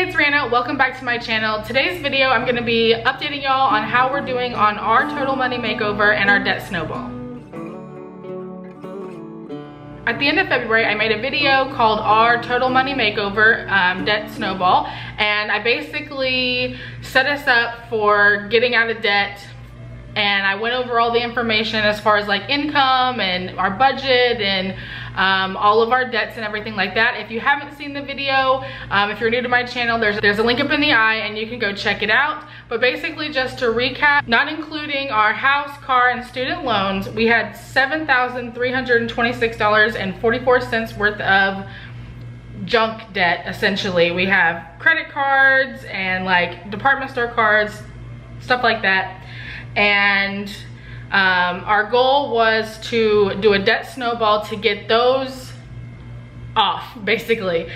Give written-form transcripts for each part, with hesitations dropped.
it's Rhianna. Welcome back to my channel. Today's video, I'm going to be updating y'all on how we're doing on our total money makeover and our debt snowball. At the end of February, I made a video called our total money makeover debt snowball, and I basically set us up for getting out of debt. And I went over all the information as far as like income and our budget and all of our debts and everything like that. If you haven't seen the video, if you're new to my channel, there's a link up in the eye and you can go check it out. But basically, just to recap, not including our house, car, and student loans, we had $7,326.44 worth of junk debt, essentially. We have credit cards and like department store cards, stuff like that. And our goal was to do a debt snowball to get those off, basically.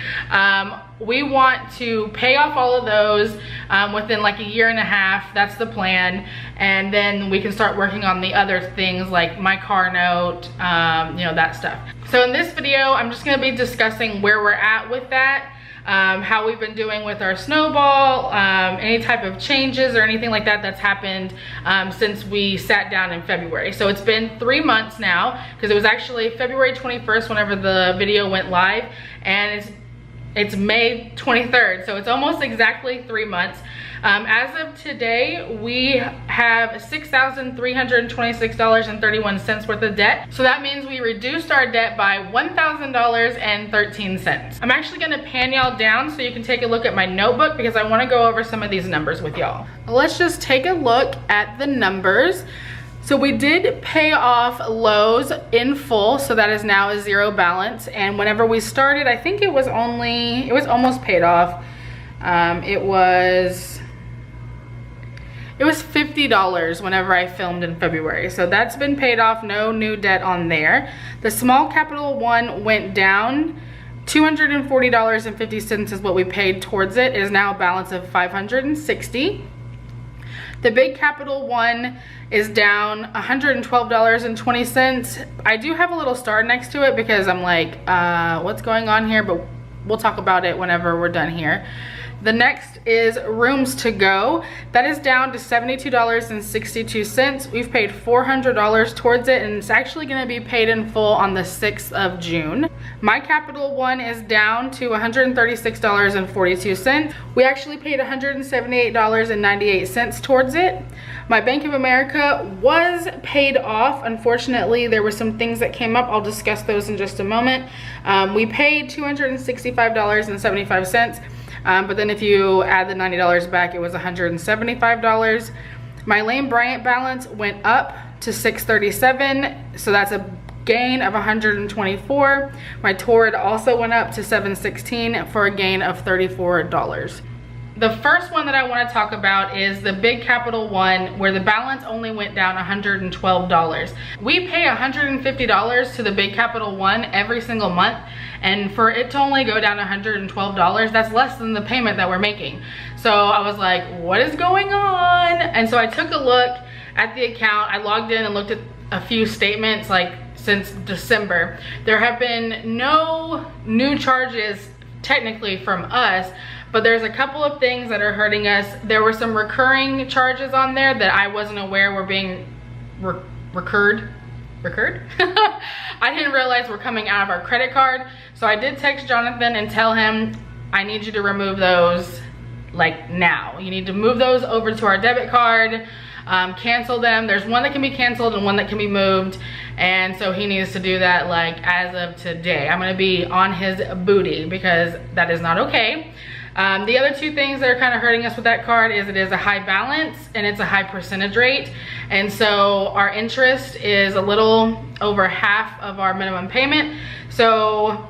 We want to pay off all of those within like a year and a half. That's the plan. And then we can start working on the other things like my car note, you know, that stuff. So in this video, I'm just gonna be discussing where we're at with that. How we've been doing with our snowball, any type of changes or anything like that that's happened since we sat down in February. So it's been 3 months now, because it was actually February 21st whenever the video went live, and it's May 23rd, so it's almost exactly 3 months. As of today, we have $6,326.31 worth of debt. So that means we reduced our debt by $1,000.13. I'm actually gonna pan y'all down so you can take a look at my notebook, because I wanna go over some of these numbers with y'all. Let's just take a look at the numbers. So we did pay off Lowe's in full, so that is now a zero balance. And whenever we started, I think it was almost paid off. It was $50 whenever I filmed in February. So that's been paid off, no new debt on there. The small capital one went down. $240.50 is what we paid towards it. It is now a balance of $560. The big capital one is down $112.20. I do have a little star next to it because I'm like, what's going on here? But we'll talk about it whenever we're done here. The next is rooms to go. That is down to $72.62. We've paid $400 towards it, and it's actually gonna be paid in full on the 6th of June. My capital one is down to $136.42. We actually paid $178.98 towards it. My Bank of America was paid off. Unfortunately, there were some things that came up. I'll discuss those in just a moment. We paid $265.75. But then if you add the $90 back, it was $175. My Lane Bryant balance went up to $637, so that's a gain of $124. My Torrid also went up to $716 for a gain of $34. The first one that I want to talk about is the big capital one, where the balance only went down $112. We pay $150 to the big capital one every single month, and for it to only go down $112, that's less than the payment that we're making. So I was like, what is going on? And so I took a look at the account. I logged in and looked at a few statements like since December. There have been no new charges technically from us, but there's a couple of things that are hurting us. There were some recurring charges on there that I wasn't aware were being recurred? I didn't realize were coming out of our credit card. So I did text Jonathan and tell him, I need you to remove those like now. You need to move those over to our debit card, cancel them. There's one that can be canceled and one that can be moved. And so he needs to do that like as of today. I'm gonna be on his booty because that is not okay. The other two things that are kind of hurting us with that card is it is a high balance and it's a high percentage rate. And so our interest is a little over half of our minimum payment. So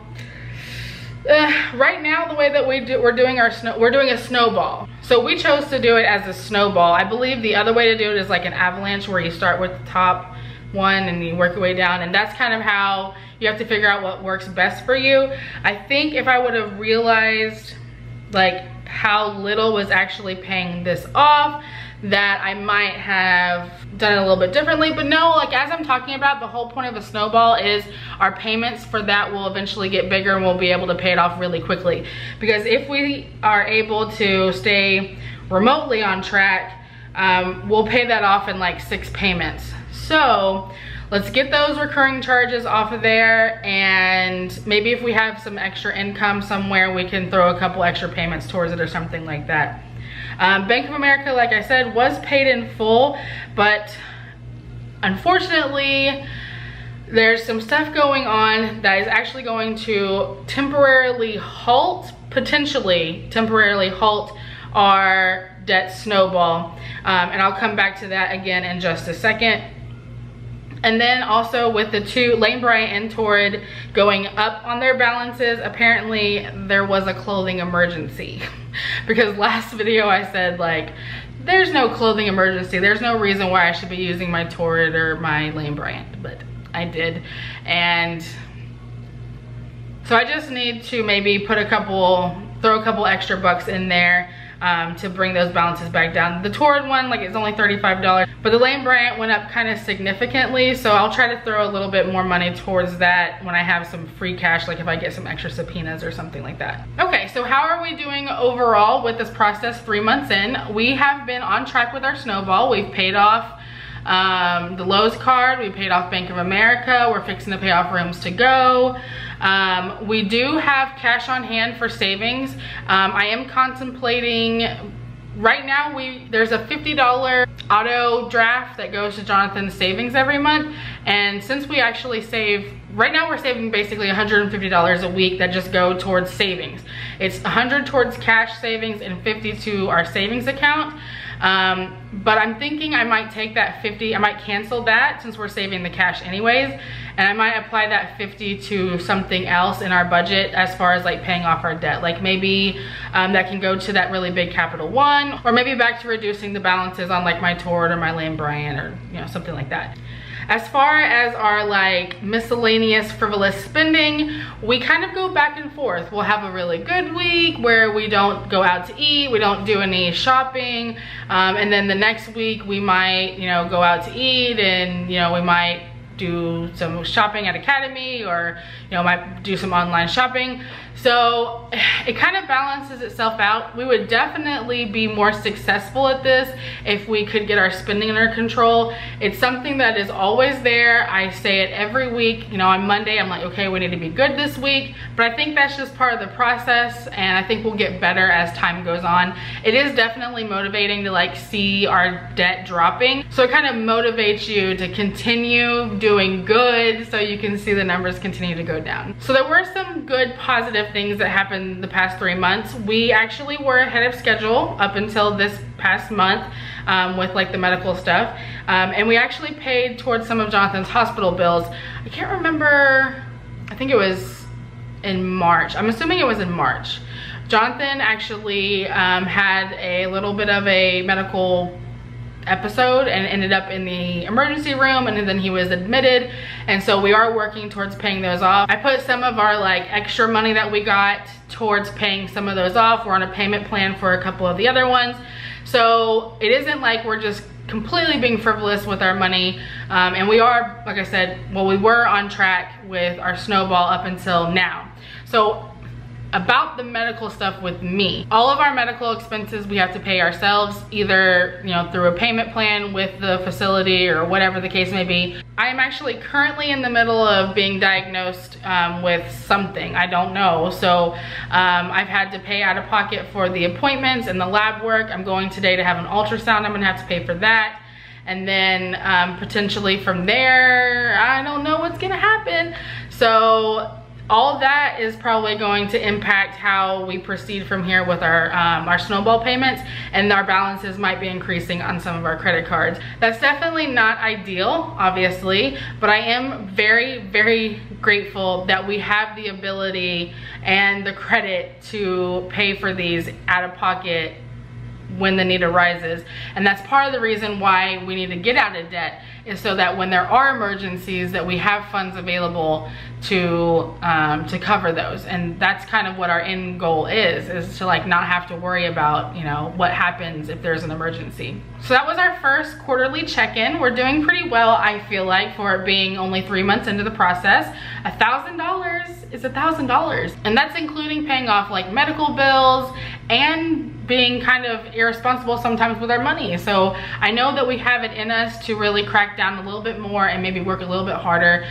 right now, the way that we're doing a snowball. So we chose to do it as a snowball. I believe the other way to do it is like an avalanche, where you start with the top one and you work your way down, and that's kind of how you have to figure out what works best for you. I think if I would have realized like how little was actually paying this off, that I might have done it a little bit differently. But no, like as I'm talking about, the whole point of a snowball is our payments for that will eventually get bigger and we'll be able to pay it off really quickly. Because if we are able to stay remotely on track, we'll pay that off in like 6 payments. So let's get those recurring charges off of there, and maybe if we have some extra income somewhere, we can throw a couple extra payments towards it or something like that. Bank of America, like I said, was paid in full, but unfortunately, there's some stuff going on that is actually going to temporarily halt, potentially temporarily halt our debt snowball. And I'll come back to that again in just a second. And then also with the two, Lane Bryant and Torrid, going up on their balances, apparently there was a clothing emergency. Because last video I said, like, there's no clothing emergency. There's no reason why I should be using my Torrid or my Lane Bryant, but I did. And so I just need to maybe throw a couple extra bucks in there to bring those balances back down. The Torrid one, like, it's only $35, but the Lane Bryant went up kind of significantly, so I'll try to throw a little bit more money towards that when I have some free cash, like if I get some extra subpoenas or something like that. Okay, so how are we doing overall with this process 3 months in? We have been on track with our snowball. We've paid off the Lowe's card, we paid off Bank of America, we're fixing to pay off Rooms to Go. We do have cash on hand for savings. I am contemplating, right now there's a $50 auto draft that goes to Jonathan's savings every month, and since we actually save, right now we're saving basically $150 a week that just go towards savings. It's 100 towards cash savings and 50 to our savings account. But I'm thinking I might take that 50, I might cancel that since we're saving the cash anyways, and I might apply that 50 to something else in our budget as far as like paying off our debt. Like maybe that can go to that really big Capital One, or maybe back to reducing the balances on like my Torrid or my Lane Bryant, or something like that. As far as our like miscellaneous frivolous spending, we kind of go back and forth. We'll have a really good week where we don't go out to eat, we don't do any shopping, and then the next week we might go out to eat, and we might do some shopping at Academy, or might do some online shopping. So it kind of balances itself out. We would definitely be more successful at this if we could get our spending under control. It's something that is always there. I say it every week. On Monday I'm like, okay, we need to be good this week, but I think that's just part of the process, and I think we'll get better as time goes on. It is definitely motivating to like see our debt dropping, so it kind of motivates you to continue doing good so you can see the numbers continue to go down. So there were some good positive things that happened the past 3 months. We actually were ahead of schedule up until this past month with like the medical stuff, and we actually paid towards some of Jonathan's hospital bills. I can't remember, I think it was in March. I'm assuming it was in March. Jonathan actually had a little bit of a medical episode and ended up in the emergency room, and then he was admitted, and so we are working towards paying those off. I put some of our like extra money that we got towards paying some of those off. We're on a payment plan for a couple of the other ones, so it isn't like we're just completely being frivolous with our money, and we are, like I said, well, we were on track with our snowball up until now. So about the medical stuff with me, all of our medical expenses we have to pay ourselves, either through a payment plan with the facility or whatever the case may be. I am actually currently in the middle of being diagnosed with something, I don't know, so I've had to pay out of pocket for the appointments and the lab work. I'm going today to have an ultrasound. I'm gonna have to pay for that, and then potentially from there, I don't know what's gonna happen. So all that is probably going to impact how we proceed from here with our snowball payments, and our balances might be increasing on some of our credit cards. That's definitely not ideal, obviously, but I am very, very grateful that we have the ability and the credit to pay for these out-of-pocket when the need arises. And that's part of the reason why we need to get out of debt, is so that when there are emergencies that we have funds available to cover those. And that's kind of what our end goal is to like not have to worry about, you know, what happens if there's an emergency. So that was our first quarterly check-in. We're doing pretty well, I feel like, for it being only 3 months into the process. $1,000 is $1,000, and that's including paying off like medical bills and being kind of irresponsible sometimes with our money. So I know that we have it in us to really crack down a little bit more and maybe work a little bit harder.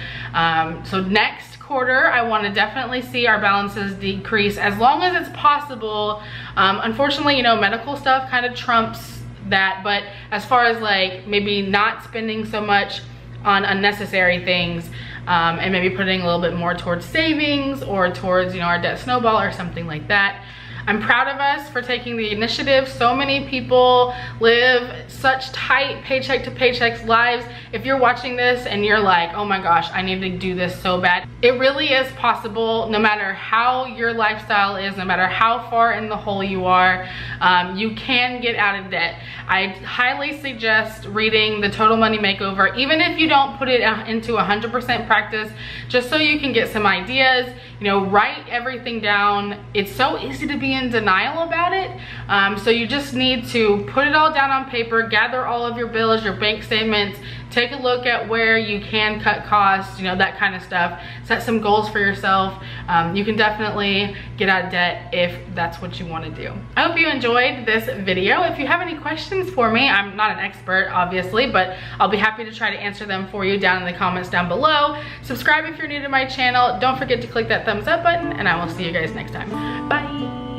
So next quarter, I want to definitely see our balances decrease as long as it's possible. Unfortunately, you know, medical stuff kind of trumps that, but as far as like maybe not spending so much on unnecessary things, and maybe putting a little bit more towards savings or towards, you know, our debt snowball or something like that. I'm proud of us for taking the initiative. So many people live such tight paycheck to paycheck lives. If you're watching this and you're like, oh my gosh, I need to do this so bad, it really is possible. No matter how your lifestyle is, no matter how far in the hole you are, you can get out of debt. I highly suggest reading the Total Money Makeover, even if you don't put it into 100% practice, just so you can get some ideas. You know, write everything down. It's so easy to be in denial about it. So you just need to put it all down on paper, gather all of your bills, your bank statements, take a look at where you can cut costs, you know, that kind of stuff. Set some goals for yourself. You can definitely get out of debt if that's what you want to do. I hope you enjoyed this video. If you have any questions for me, I'm not an expert, obviously, but I'll be happy to try to answer them for you down in the comments down below. Subscribe if you're new to my channel. Don't forget to click that thumbs up button, and I will see you guys next time. Bye.